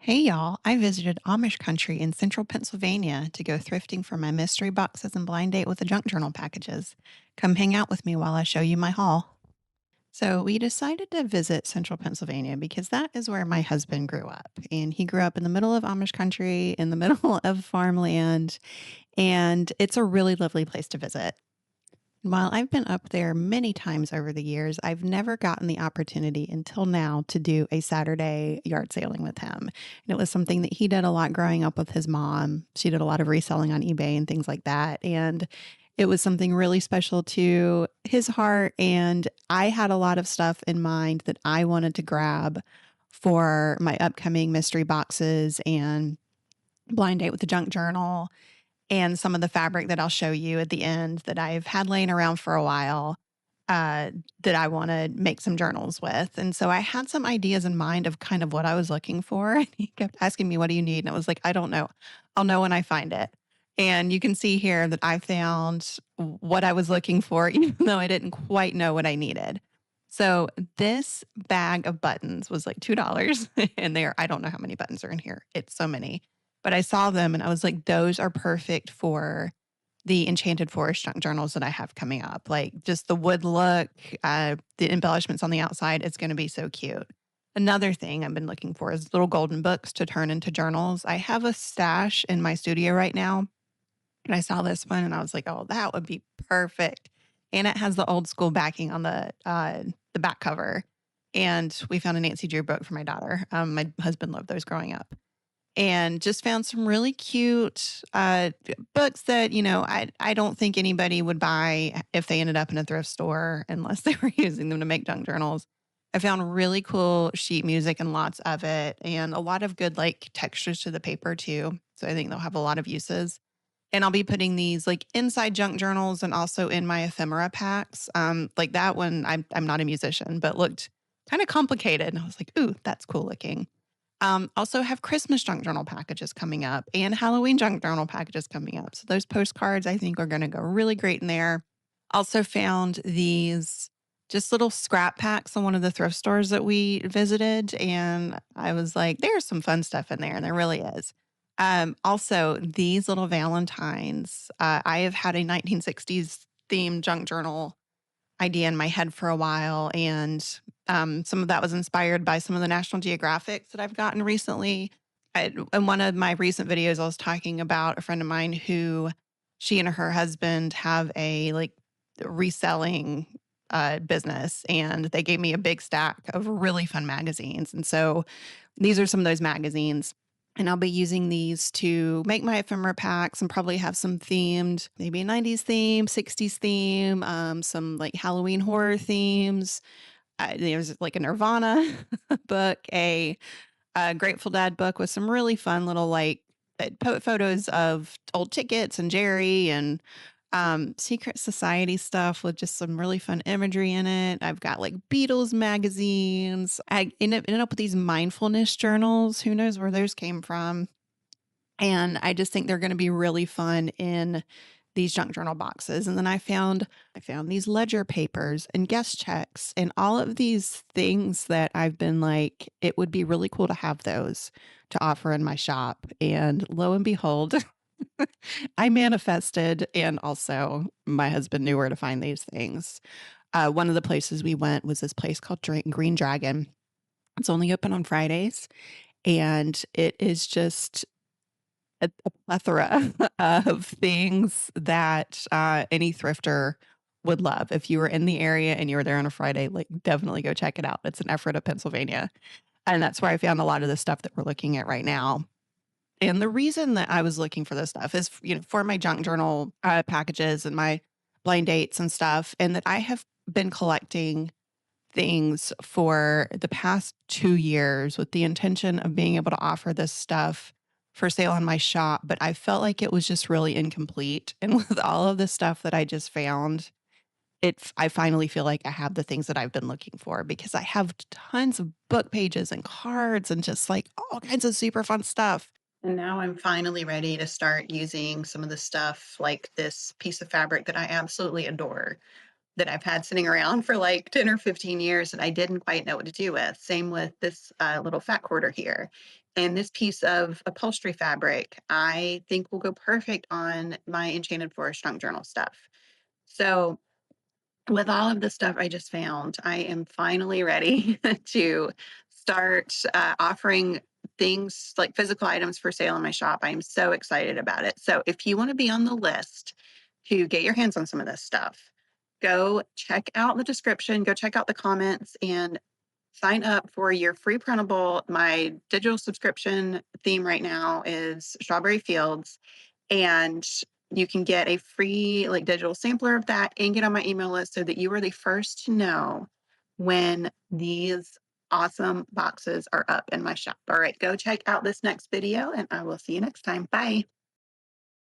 Hey y'all, I visited Amish country in central Pennsylvania to go thrifting for my mystery boxes and blind date with the junk journal packages. Come hang out with me while I show you my haul. So, we decided to visit central Pennsylvania because that is where my husband grew up. And he grew up in the middle of Amish country, in the middle of farmland, and it's a really lovely place to visit. While I've been up there many times over the years, I've never gotten the opportunity until now to do a Saturday yard sailing with him. And it was something that he did a lot growing up with his mom. She did a lot of reselling on eBay and things like that. And it was something really special to his heart. And I had a lot of stuff in mind that I wanted to grab for my upcoming mystery boxes and blind date with the junk journal and some of the fabric that I'll show you at the end that I've had laying around for a while, uh, that I want to make some journals with. And so I had some ideas in mind of kind of what I was looking for. And he kept asking me, "What do you need?" And I was like, "I don't know. I'll know when I find it." And you can see here that I found what I was looking for, even though I didn't quite know what I needed. So this bag of buttons was like $2. And I don't know how many buttons are in here. It's so many. But I saw them and I was like, those are perfect for the Enchanted Forest junk journals that I have coming up. Like just the wood look, the embellishments on the outside, it's going to be so cute. Another thing I've been looking for is little golden books to turn into journals. I have a stash in my studio right now, and I saw this one and I was like, oh, that would be perfect. And it has the old school backing on the back cover. And we found a Nancy Drew book for my daughter. My husband loved those growing up and just found some really cute books that I don't think anybody would buy if they ended up in a thrift store unless they were using them to make junk journals. I found really cool sheet music and lots of it, and a lot of good like textures to the paper too. So I think they'll have a lot of uses. And I'll be putting these like inside junk journals and also in my ephemera packs. Like that one, I'm not a musician, but looked kind of complicated. And I was like, ooh, that's cool looking. Also have Christmas junk journal packages coming up and Halloween junk journal packages coming up. So those postcards I think are going to go really great in there. Also found these just little scrap packs on one of the thrift stores that we visited. And I was like, there's some fun stuff in there. And there really is. Also, these little Valentines. I have had a 1960s themed junk journal idea in my head for a while. And some of that was inspired by some of the National Geographics that I've gotten recently. In one of my recent videos, I was talking about a friend of mine who she and her husband have a like reselling business, and they gave me a big stack of really fun magazines. And so these are some of those magazines. And I'll be using these to make my ephemera packs and probably have some themed, maybe a 90s theme, 60s theme, some like Halloween horror themes. There's like a Nirvana book, a Grateful Dead book with some really fun little like photos of old tickets and Jerry and secret society stuff with just some really fun imagery in it. I've got like Beatles magazines. I ended up with these mindfulness journals. Who knows where those came from? And I just think they're going to be really fun in these junk journal boxes. And then I found these ledger papers and guest checks and all of these things that I've been like, it would be really cool to have those to offer in my shop. And lo and behold, I manifested, and also my husband knew where to find these things. One of the places we went was this place called Green Dragon. It's only open on Fridays, and it is just a plethora of things that any thrifter would love. If you were in the area and you were there on a Friday, like definitely go check it out. It's in Ephrata, Pennsylvania. And that's where I found a lot of the stuff that we're looking at right now. And the reason that I was looking for this stuff is, for my junk journal packages and my blind dates and stuff, and that I have been collecting things for the past 2 years with the intention of being able to offer this stuff for sale in my shop. But I felt like it was just really incomplete. And with all of the stuff that I just found, I finally feel like I have the things that I've been looking for because I have tons of book pages and cards and just like all kinds of super fun stuff. And now I'm finally ready to start using some of the stuff like this piece of fabric that I absolutely adore. that I've had sitting around for like 10 or 15 years that I didn't quite know what to do with. Same with this little fat quarter here. And this piece of upholstery fabric, I think will go perfect on my Enchanted Forest junk journal stuff. So with all of the stuff I just found, I am finally ready to start offering things like physical items for sale in my shop. I am so excited about it. So if you want to be on the list to get your hands on some of this stuff, go check out the description, go check out the comments, and sign up for your free printable. My digital subscription theme right now is Strawberry Fields, and you can get a free like digital sampler of that and get on my email list so that you are the first to know when these awesome boxes are up in my shop. All right, go check out this next video and I will see you next time. Bye.